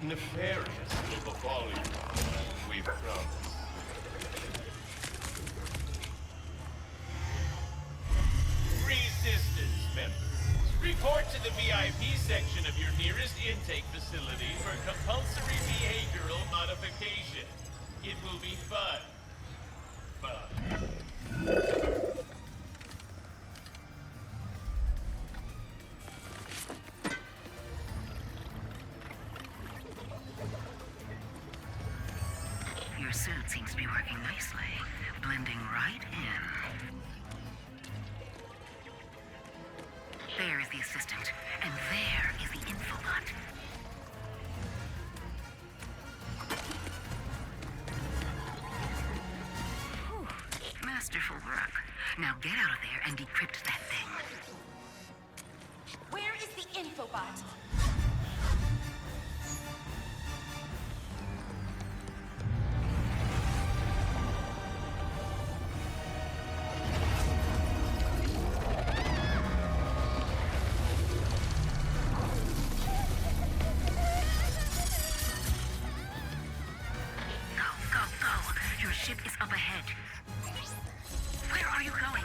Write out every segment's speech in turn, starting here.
Nefarious will befall you. We promise. Resistance members, report to the VIP section of your nearest intake facility for compulsory behavioral modification. It will be fun. Your suit seems to be working nicely, blending right in. There is the assistant, and there is the infobot. Whew, masterful work. Now get out of there and decrypt that thing. Where is the infobot? Your ship is up ahead. Where are you going?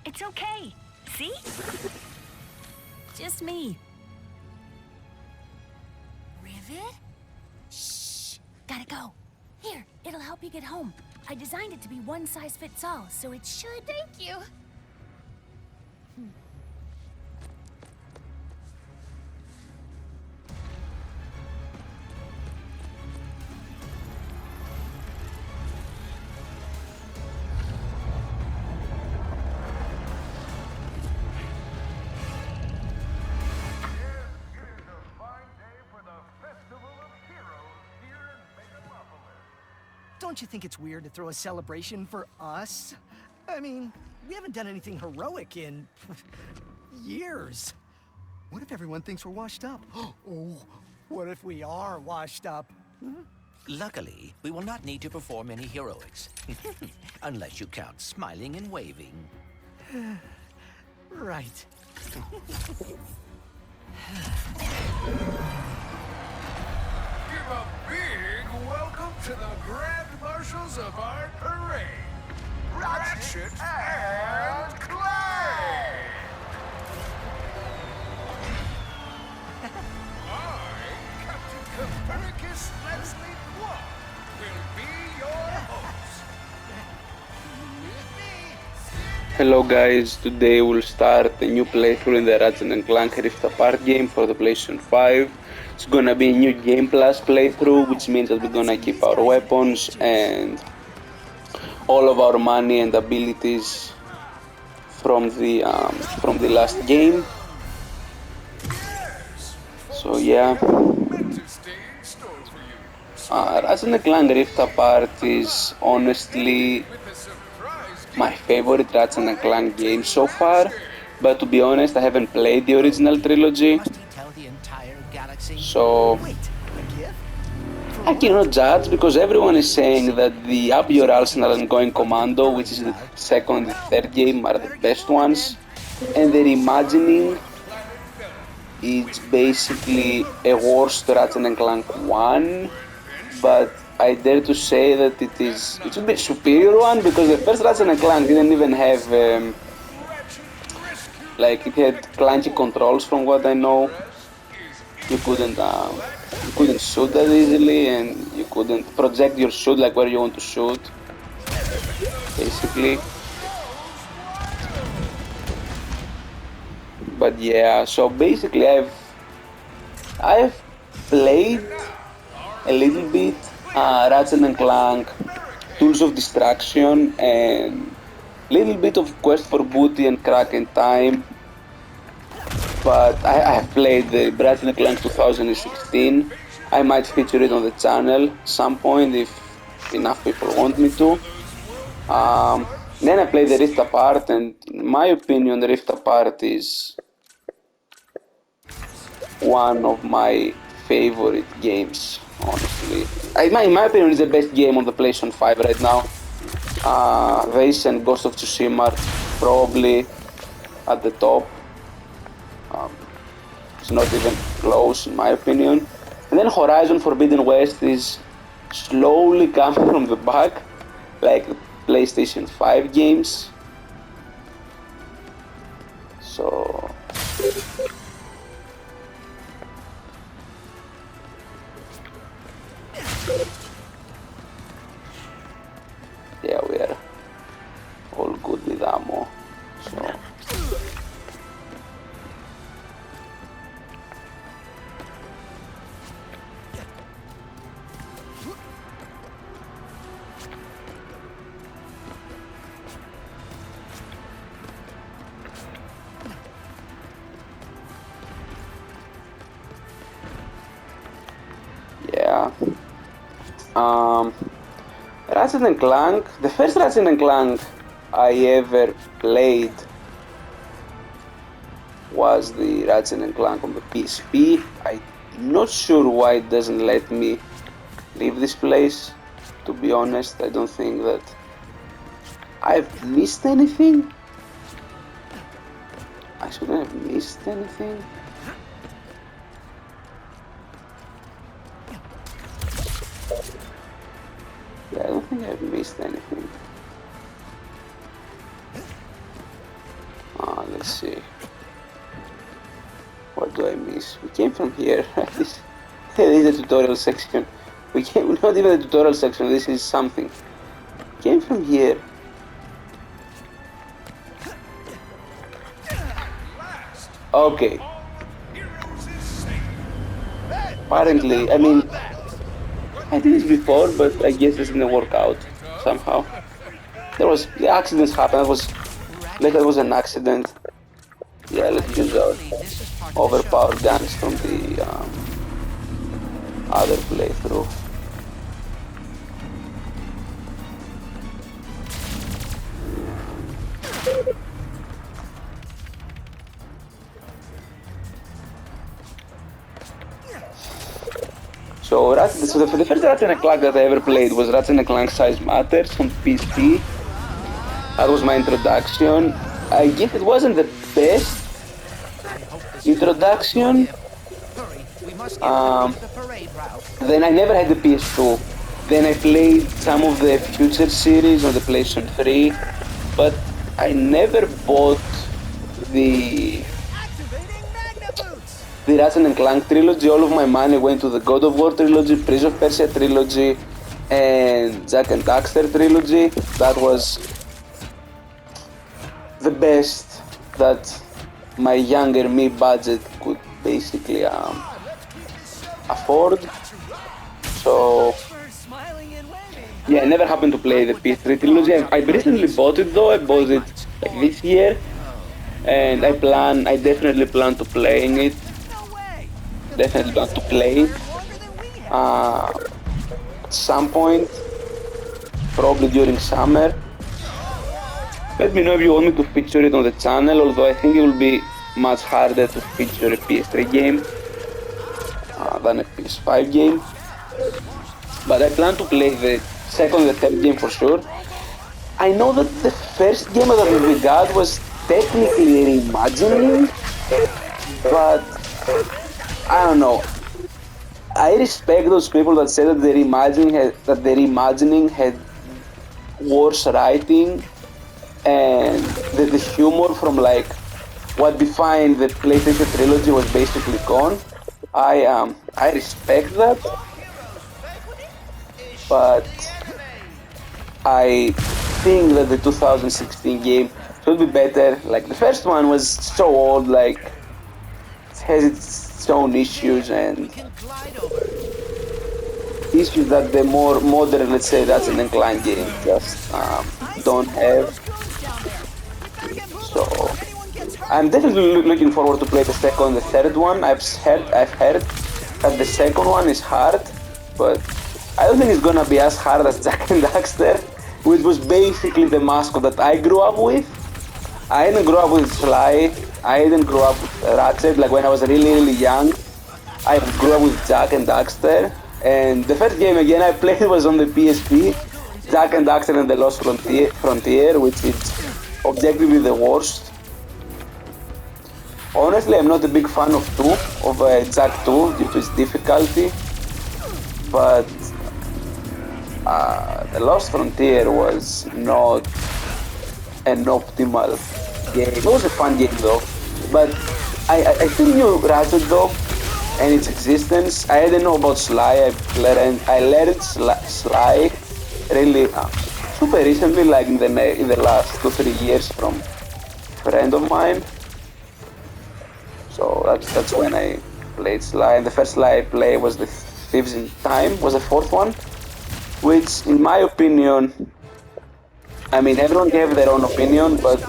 It's okay. See? Just me. Rivet? Shh. Gotta go. Here, it'll help you get home. I designed it to be one size fits all, so it should... Thank you. Don't you think it's weird to throw a celebration for us? I mean, we haven't done anything heroic in... years. What if everyone thinks we're washed up? Oh, what if we are washed up? Luckily, we will not need to perform any heroics. Unless you count smiling and waving. Right. Give a big welcome to the Grand Marshals of our parade, Ratchet and Clank! I, Captain Copernicus Leslie Block, will be your host. With me, Hello guys, today we'll start a new playthrough in the Ratchet and Clank Rift Apart game for the PlayStation 5. It's gonna be a new Game Plus playthrough, which means that we're gonna keep our weapons and all of our money and abilities from the last game. So yeah, Ratchet and Clank Rift Apart is honestly my favorite Ratchet and Clank game so far, but to be honest, I haven't played the original trilogy, so I cannot judge because everyone is saying that the Up Your Arsenal and Going Commando, which is the second and third game, are the best ones, and the reimagining is basically a worse Ratchet and Clank 1, but I dare to say that it should be a superior one because the first Ratchet and Clank didn't even have like it had clunky controls from what I know. You couldn't shoot that easily and you couldn't project your shoot like where you want to shoot, basically. But yeah, so basically I've played a little bit Ratchet and Clank, Tools of Destruction, and little bit of Quest for Booty and Crack in Time. But I have played the Ratchet and Clank 2016, I might feature it on the channel some point if enough people want me to. Then I played the Rift Apart, and in my opinion, the Rift Apart is one of my favorite games, honestly. In my opinion, it's the best game on the PlayStation 5 right now. This and Ghost of Tsushima are probably at the top. It's not even close, in my opinion. And then Horizon Forbidden West is slowly coming from the back, like the PlayStation 5 games. So yeah, we are all good with ammo. So yeah. Ratchet and Clank, the first Ratchet and Clank I ever played was the Ratchet and Clank on the PSP. I'm not sure why it doesn't let me leave this place. To be honest, I don't think that I've missed anything. I shouldn't have missed anything. Yeah, I don't think I've missed anything. Let's see. What do I miss? We came from here. This is a tutorial section. We came, not even a tutorial section, this is something. We came from here. Okay. Apparently, I mean, I did this before, but I guess this didn't work out somehow. The accidents happened. That was an accident. Yeah, let's use our overpowered guns from the other playthrough. So the first Ratchet and Clank that I ever played was Ratchet and Clank Size Matters on PSP. That was my introduction. I guess it wasn't the best introduction. Then I never had the PS2. Then I played some of the future series on the PlayStation 3, but I never bought the Ratchet and Clank trilogy. All of my money went to the God of War trilogy, Prince of Persia trilogy, and Jack and Daxter trilogy. That was the best that my younger me budget could basically afford. So yeah, I never happened to play the PS3 trilogy. I recently bought it though. I bought it like this year, and I definitely plan to playing it. Definitely plan to play it at some point, probably during summer. Let me know if you want me to feature it on the channel, although I think it will be much harder to feature a PS3 game than a PS5 game. But I plan to play the second and the third game for sure. I know that the first game that we got was technically reimagining, but I don't know. I respect those people that say that the reimagining had worse writing, and the humor from like what defined the PlayStation trilogy was basically gone. I respect that, but I think that the 2016 game should be better. Like the first one was so old, like it has its own issues and issues that the more modern, let's say, that's an Clank game just don't have. So I'm definitely looking forward to play the second and the third one. I've heard that the second one is hard, but I don't think it's gonna be as hard as Jack and Daxter, which was basically the mascot that I grew up with. I didn't grow up with Sly, I didn't grow up with Ratchet, like when I was really young. I grew up with Jack and Daxter, and the first game again I played was on the PSP, Jack and Daxter and the Lost Frontier, which is objectively the worst. Honestly, I'm not a big fan of Jack 2 due to its difficulty, but the Lost Frontier was not an optimal game. It was a fun game though, but I still knew Ratchet though and its existence. I didn't know about Sly. I learned Sly really super recently, like in the last 2-3 years from a friend of mine. So that's when I played Sly, and the first Sly I played was the Thieves in Time, was the fourth one, which in my opinion, I mean everyone gave their own opinion, but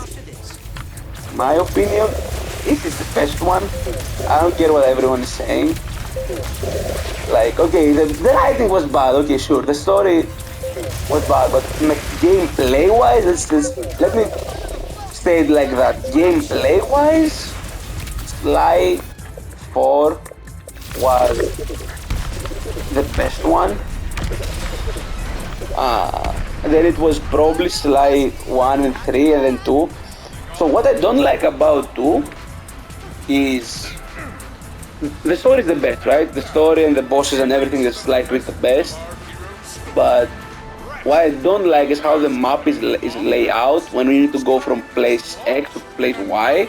my opinion, this is the best one. I don't care what everyone is saying. Like, okay, the writing was bad, okay, sure, the story was bad, but gameplay-wise, let me say it like that. Gameplay-wise, Sly 4 was the best one. Then it was probably Sly 1 and 3 and then 2. So what I don't like about 2 is the story is the best, right? The story and the bosses and everything is Sly is the best. But what I don't like is how the map is laid out when we need to go from place X to place Y.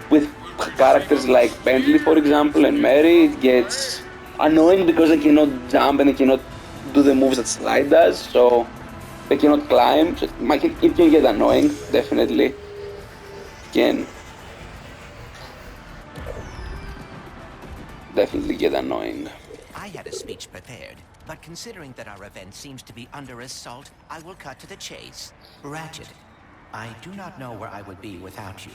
With characters like Bentley, for example, and Mary, it gets annoying because they cannot jump and they cannot do the moves that Sly does, so they cannot climb. So it can get annoying, definitely. Can definitely get annoying. I had a speech prepared, but considering that our event seems to be under assault, I will cut to the chase. Ratchet, I do not know where I would be without you.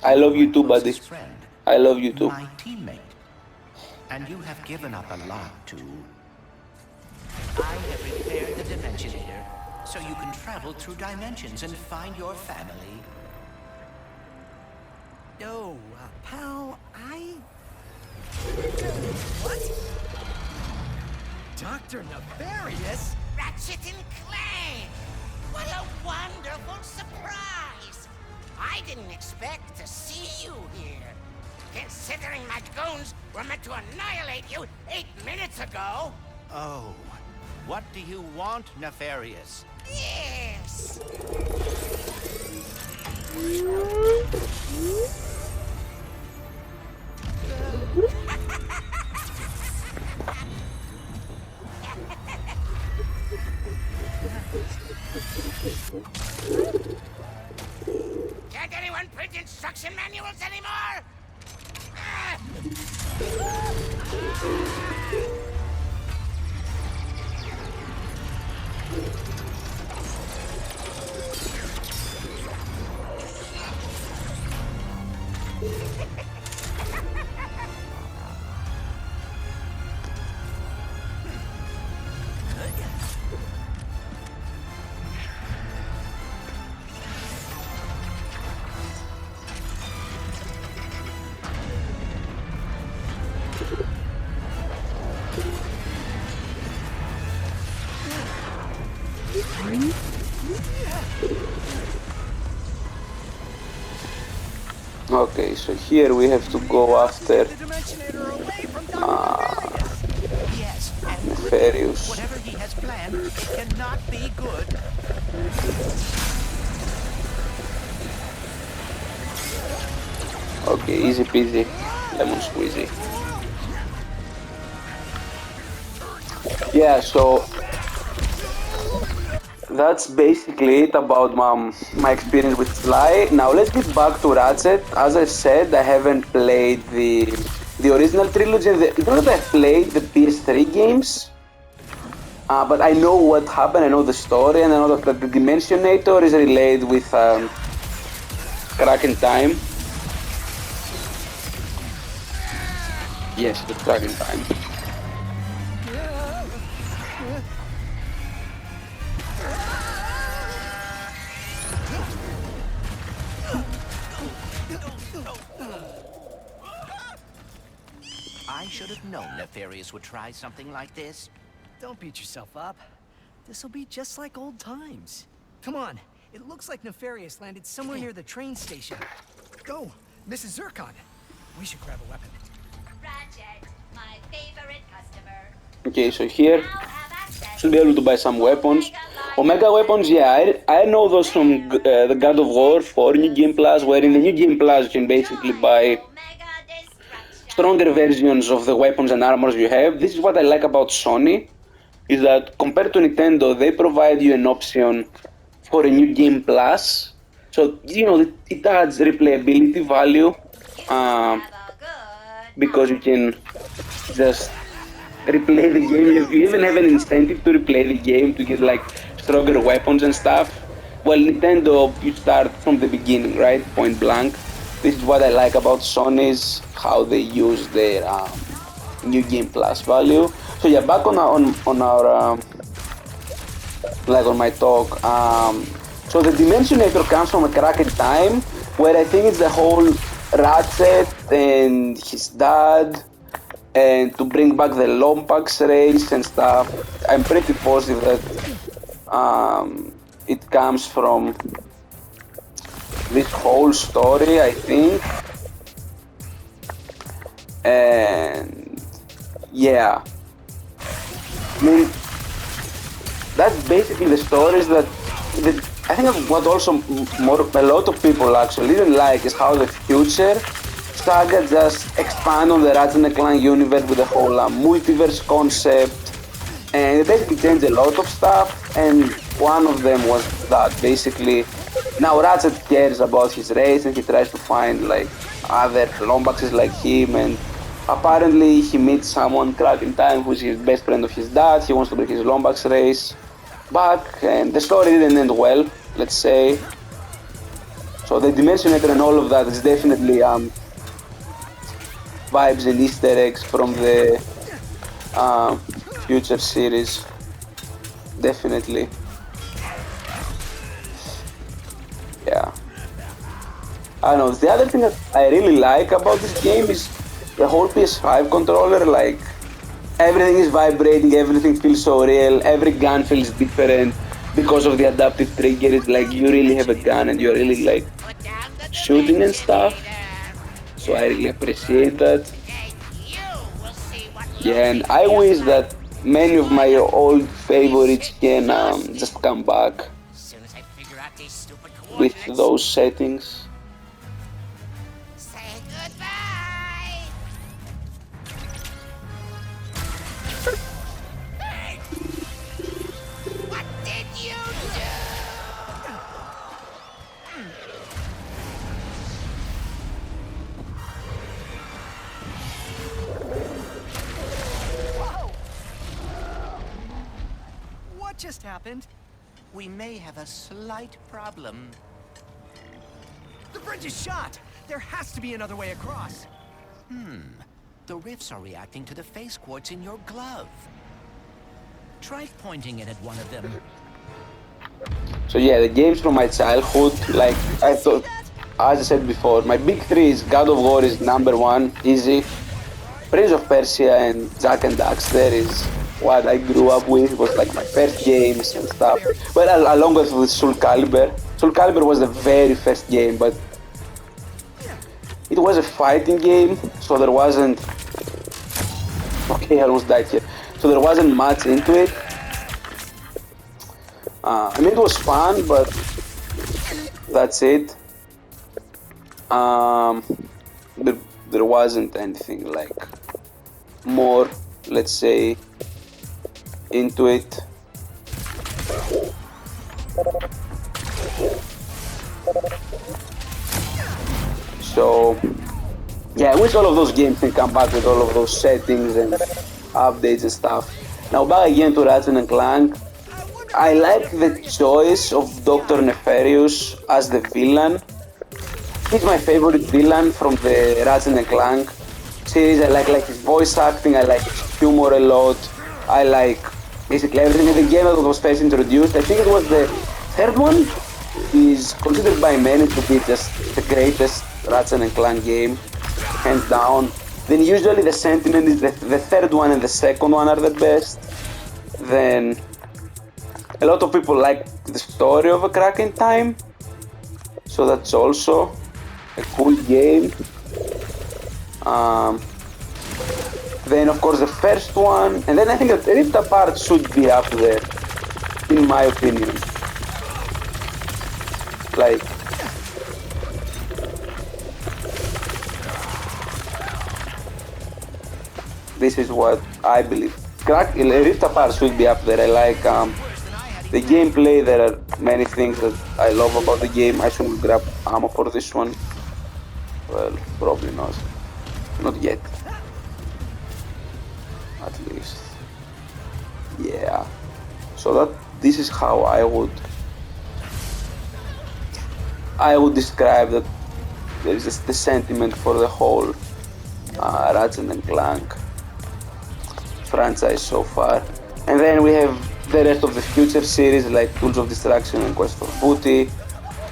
I love you too, buddy. Friend, I love you too. my teammate. And you have given up a lot to... I have repaired the Dimensionator, so you can travel through dimensions and find your family. Yo, pal, What? Dr. Nefarious? Ratchet and Clank! What a wonderful surprise! I didn't expect to see you here. Considering my goons were meant to annihilate you 8 minutes ago. Oh, what do you want, Nefarious? Yes! Can't anyone print instruction manuals anymore? Okay, so here we have to go after Yes, and Nefarious. whatever he has planned, it cannot be good. Okay, easy peasy, lemon squeezy. Yeah, so that's basically it about my experience with Sly. Now let's get back to Ratchet. As I said, I haven't played the original trilogy. You know that I played the PS3 games, but I know what happened. I know the story, and I know that the Dimensionator is related with Crack in Time. Yes, the dragon time. I should have known Nefarious would try something like this. Don't beat yourself up. This'll be just like old times. Come on, it looks like Nefarious landed somewhere near the train station. Go, Mrs. Zircon. We should grab a weapon. Ratchet, my favorite customer. Okay, so here Now have access should be able to buy some weapons. Omega weapons, yeah, I know those from the God of War 4 New Game Plus, where in the New Game Plus you can basically buy Omega Destruction. stronger versions of the weapons and armors you have. This is what I like about Sony, is that compared to Nintendo, they provide you an option for a New Game Plus. So, you know, it adds replayability value Have a good because you can just replay the game. You even have an incentive to replay the game to get like stronger weapons and stuff. Well, Nintendo, you start from the beginning, right? Point blank. This is what I like about Sony's, how they use their New Game Plus value. So yeah, back on our like on my talk. So the Dimensionator comes from a crack in time, where I think it's the whole Ratchet and his dad, and to bring back the Lombax race and stuff. I'm pretty positive that it comes from this whole story, I think. And yeah, I mean, that's basically the stories that I think what also a lot of people actually didn't like is how the future saga just expand on the Ratchet and Clank universe with the whole multiverse concept, and it basically changed a lot of stuff, and one of them was that basically now Ratchet cares about his race and he tries to find like other Lombaxes like him, and apparently he meets someone crack in time who's his best friend of his dad. He wants to bring his Lombax race back, and the story didn't end well, let's say. So the Dimensionator and all of that is definitely vibes and Easter eggs from the future series, definitely. Yeah, I don't know. The other thing that I really like about this game is the whole PS5 controller. Like, everything is vibrating, everything feels so real, every gun feels different because of the adaptive trigger. It's like you really have a gun and you're really like Put down the shooting and stuff. Dimensionator. So I really appreciate that. And you will see what Yeah, and losing I feels wish like. that many of my old favorites can just come back As soon as I figure out these stupid with coordinates. those settings. Say goodbye. Hey! What did you do? Whoa! What just happened? We may have a slight problem. The bridge is shot! There has to be another way across. The rifts are reacting to the face quartz in your glove. Try pointing it at one of them. So yeah, the games from my childhood, like I thought, as I said before, my big three is God of War is number one, easy. Prince of Persia and Jack and Daxter is what I grew up with. It was like my first games and stuff. But along with Soul Calibur. Soul Calibur was the very first game, but it was a fighting game, so there wasn't... Okay, I almost died here. So there wasn't much into it. I mean, it was fun, but that's it. There wasn't anything like more, let's say, into it. So yeah, I wish all of those games can come back with all of those settings and updates and stuff. Now back again to Ratchet and Clank. I like the choice of Dr. Nefarious as the villain. He's my favorite villain from the Ratchet and Clank series. I like his voice acting. I like his humor a lot. I like basically everything in the game that was first introduced. I think it was the third one. Is considered by many to be just the greatest Ratchet and Clank game, hands down. Then usually the sentiment is the third one and the second one are the best. Then a lot of people like the story of A Crack in Time, so that's also a cool game. Then of course the first one, and then I think that Ripped Apart should be up there, in my opinion. Like, this is what I believe. Ripped Apart should be up there. I like the gameplay. There are many things that I love about the game. I should grab ammo for this one. Well, probably not. Not yet. At least. Yeah. So this is how I would describe that. There is the sentiment for the whole Ratchet and Clank franchise so far. And then we have the rest of the future series like Tools of Destruction and Quest for Booty.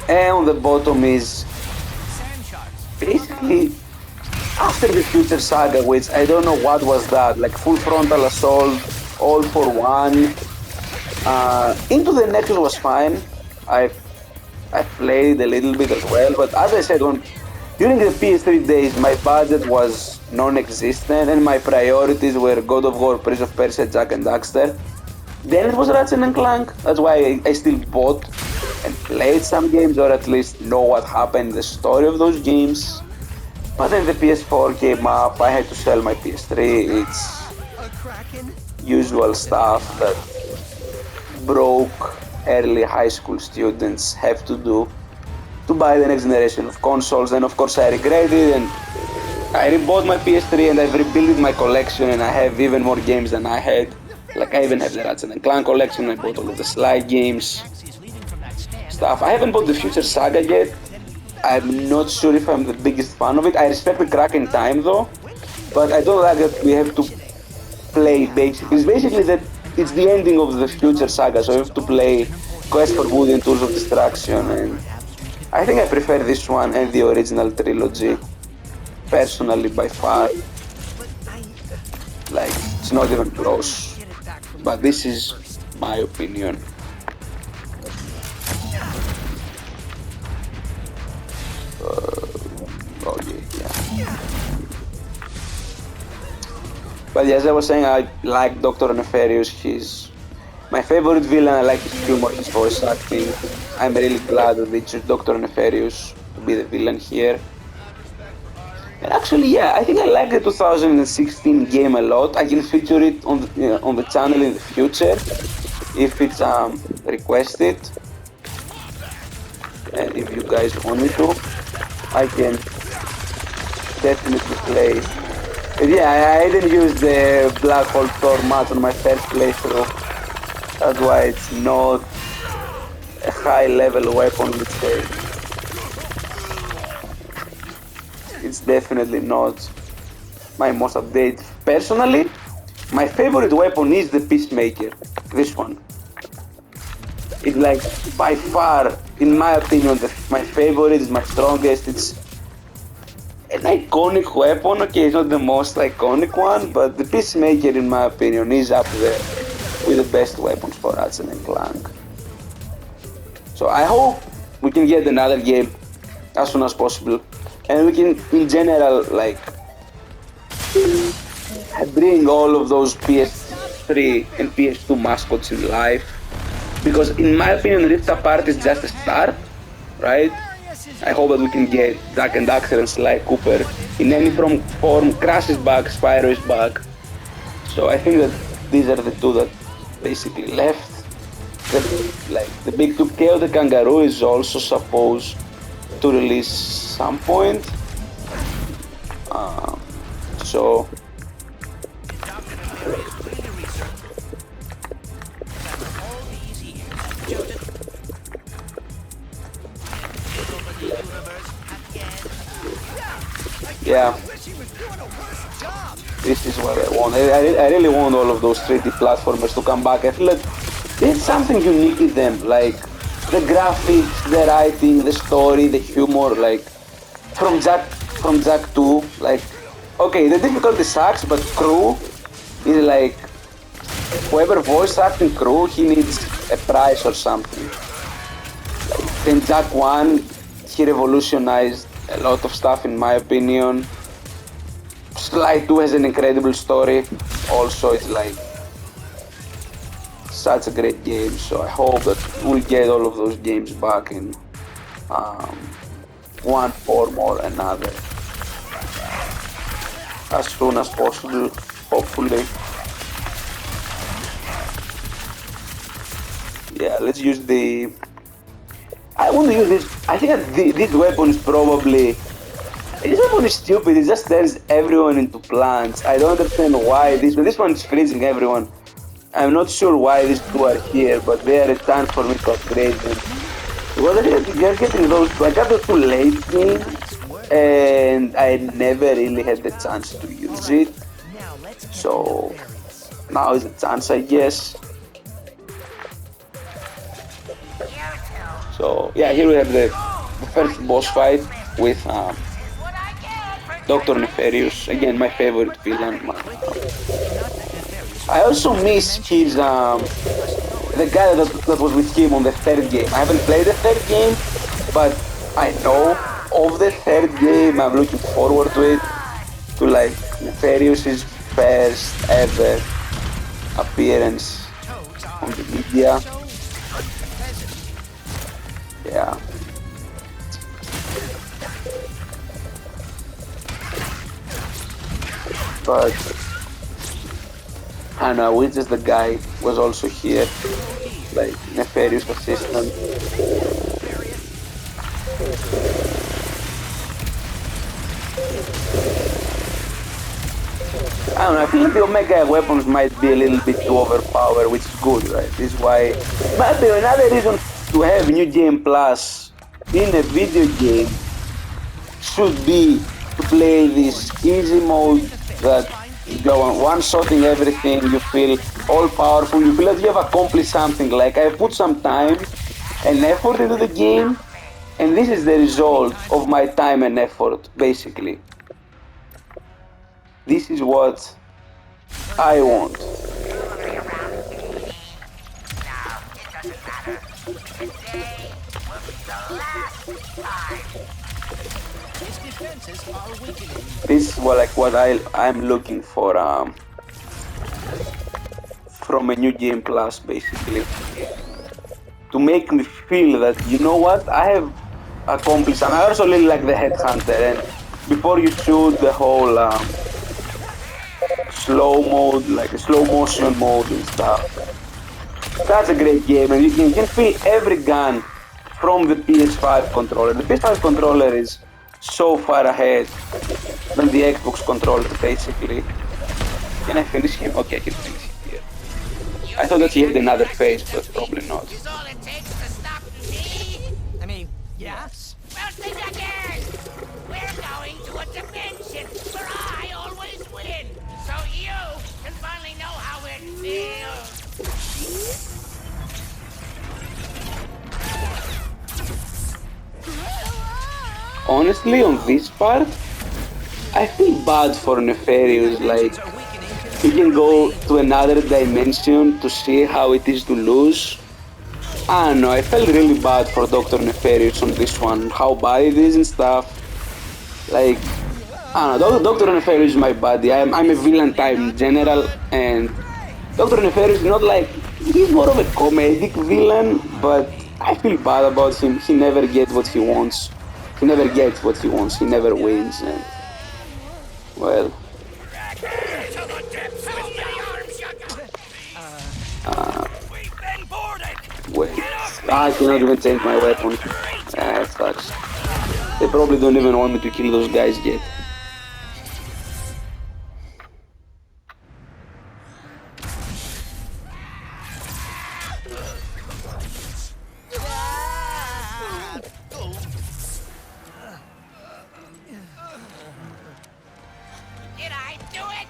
And on the bottom is basically after the Future Saga, which I don't know what was that, like Full Frontal Assault, All for One. Into the Nexus was fine. I played a little bit as well, but as I said, during the PS3 days, my budget was non-existent and my priorities were God of War, Prince of Persia, Jak and Daxter. Then it was Ratchet and Clank. That's why I still bought and played some games, or at least know what happened, the story of those games. But then the PS4 came up, I had to sell my PS3. It's usual stuff that broke early high school students have to do to buy the next generation of consoles. And of course I regret it, and I rebought my PS3 and I've rebuilt my collection, and I have even more games than I had. Like I even have the Ratchet and Clank collection. I bought all of the Sly games stuff. I haven't bought the Future Saga yet. I'm not sure if I'm the biggest fan of it. I respect the Crack in Time though, but I don't like that we have to play it's basically that it's the ending of the Future Saga, so you have to play Quest for Booty and Tools of Destruction, and I think I prefer this one and the original trilogy, personally, by far. Like, it's not even close, but this is my opinion. Oh yeah. But as I was saying, I like Dr. Nefarious. He's my favorite villain. I like his humor, his voice acting. I'm really glad that they chose Dr. Nefarious to be the villain here. And actually, yeah, I think I like the 2016 game a lot. I can feature it on the channel in the future if it's requested, and if you guys want me to, I can definitely play. But yeah, I didn't use the Black Hole Thor much on my first playthrough. That's why it's not a high level weapon, let's say. It's definitely not my most updated. Personally, my favorite weapon is the Peacemaker, this one. It's like by far, in my opinion, my favorite, is my strongest. It's an iconic weapon. Okay, it's not the most iconic one, but the Peacemaker, in my opinion, is up there with the best weapons for Ratchet and Clank. So I hope we can get another game as soon as possible, and we can, in general, like, bring all of those PS3 and PS2 mascots in life. Because in my opinion, Rift Apart is just a start, right? I hope that we can get Jak and Daxter and Sly Cooper in any form. Crash is back, Spyro is back. So I think that these are the two that basically left. The big two, KO the Kangaroo is also supposed to release some point. So yeah. This is what I want. I really want all of those 3D platformers to come back. I feel like there's something unique in them, like the graphics, the writing, the story, the humor, like from Jack 2, like okay, the difficulty sucks, but Crew is like whoever voice acting Crew, he needs a prize or something. Then Jack 1, he revolutionized a lot of stuff in my opinion. Sly 2 has an incredible story. Also, it's like such a great game. So I hope that we'll get all of those games back in one form or another as soon as possible, hopefully. Yeah, let's use the... I want to use this. I think that this weapon is probably... This weapon is stupid, it just turns everyone into plants. I don't understand why this one is freezing everyone. I'm not sure why these two are here, but they are a chance for me to upgrade them. Well, they're getting those two. I got those two late game, and I never really had the chance to use it. So now is the chance, I guess. So yeah, here we have the first boss fight with Dr. Nefarious, again my favorite villain. I also miss his the guy that was with him on the third game. I haven't played the third game, but I know of the third game. I'm looking forward to it, to like Nefarious' first ever appearance on the media. Yeah. But I don't know, which is the guy was also here, like Nefarious assistant. I don't know, I feel like the Omega weapons might be a little bit too overpowered, which is good, right? This is why. But another reason to have New Game Plus in a video game should be to play this easy mode that you go on one-shotting everything, you feel all powerful, you feel like you have accomplished something. Like I put some time and effort into the game, and this is the result of my time and effort, basically. This is what I want. This is what I'm looking for from a New Game Plus, basically, to make me feel that, you know what, I have accomplished. And I also really like the Headhunter, and before you shoot, the whole slow mode, like a slow motion mode and stuff. That's a great game, and you can feel every gun from the PS5 controller. The PS5 controller is so far ahead than the Xbox controller, basically. Can I finish him? Okay, I can finish him here. I thought that he had another face, but probably not. Is all it takes to stop me? I mean, yes. Well, think again! We're going to a dimension where I always win, so you can finally know how it feels. Honestly, on this part, I feel bad for Nefarious. Like, you can go to another dimension to see how it is to lose. I don't know, I felt really bad for Dr. Nefarious on this one, how bad it is and stuff. Like, I don't know, Dr. Nefarious is my buddy. I'm a villain type in general, and Dr. Nefarious is not like, he's more of a comedic villain, but I feel bad about him. He never gets what he wants. He never gets what he wants. He never wins, and well. Wait. I cannot even change my weapon. That sucks. They probably don't even want me to kill those guys yet. Did I do it?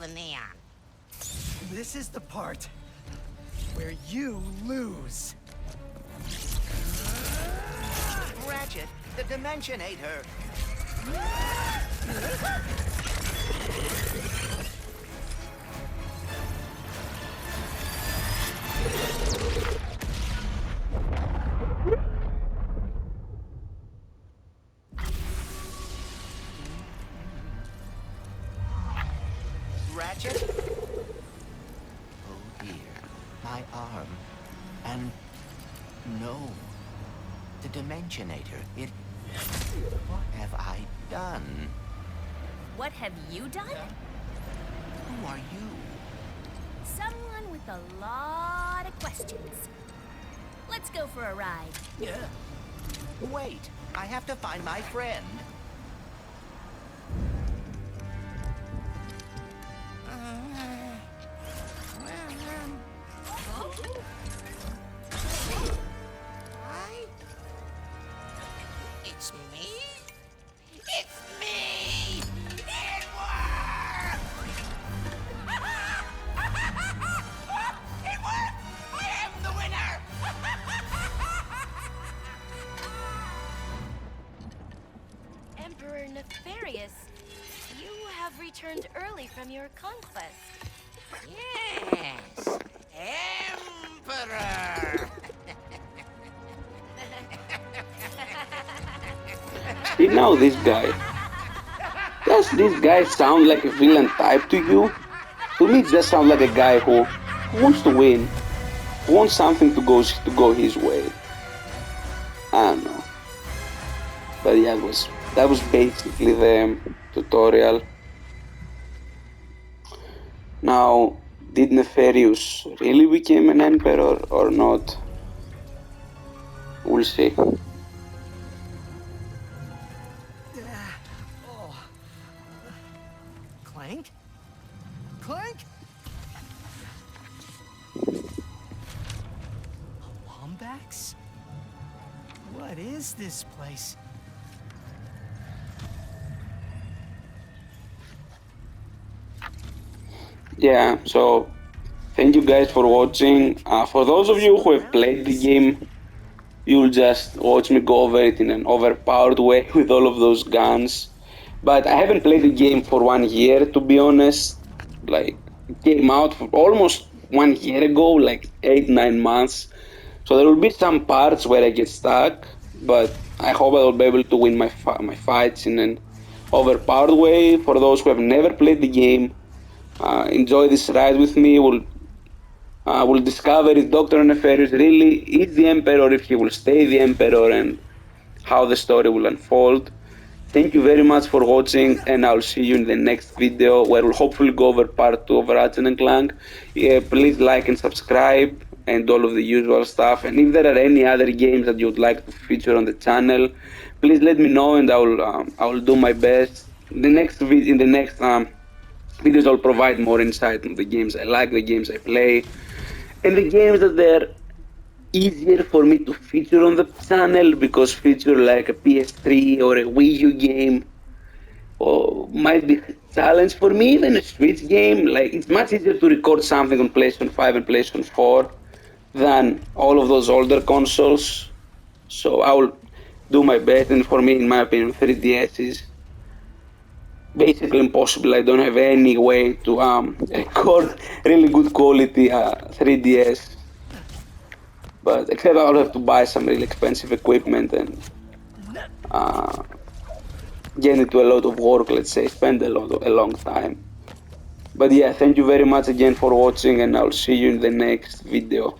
the neon. This is the part where you lose. Ratchet, the Dimensionator. Ratchet? Oh dear, my arm. And no, the Dimensionator, it... What have I done? What have you done? Who are you? Someone with a lot of questions. Let's go for a ride. Wait, I have to find my friend. Hi? It's me? It's me! It worked! It worked! I am the winner! Emperor Nefarious, you have returned early from your conquest. Yes! Emperor! See now this guy. Does this guy sound like a villain type to you? To me it just sounds like a guy who wants to win, who wants something to go his way. I don't know. But yeah, that was basically the tutorial. Now, did Nefarious really become an emperor or not? We'll see. Clank? Clank? Wombax? What is this place? Yeah, so thank you guys for watching. For those of you who have played the game, you'll just watch me go over it in an overpowered way with all of those guns. But I haven't played the game for 1 year, to be honest. Like, it came out for almost 1 year ago, like 8-9 months. So there will be some parts where I get stuck, but I hope I will be able to win my fights in an overpowered way. For those who have never played the game, enjoy this ride with me. We'll discover if Dr. Nefarious really is the Emperor, if he will stay the Emperor, and how the story will unfold. Thank you very much for watching, and I'll see you in the next video where we'll hopefully go over part 2 of Ratchet and Clank. Yeah, please like and subscribe and all of the usual stuff. And if there are any other games that you would like to feature on the channel, please let me know, and I will do my best. In the next videos I'll provide more insight on the games I like, the games I play, and the games that they're easier for me to feature on the channel, because feature like a PS3 or a Wii U game might be a challenge for me. Even a Switch game, like, it's much easier to record something on PlayStation 5 and PlayStation 4 than all of those older consoles. So I will do my best, and for me, in my opinion, 3DS is basically impossible. I don't have any way to record really good quality 3DS. But except I'll have to buy some really expensive equipment and get into a lot of work, let's say, spend a long time. But yeah, thank you very much again for watching, and I'll see you in the next video.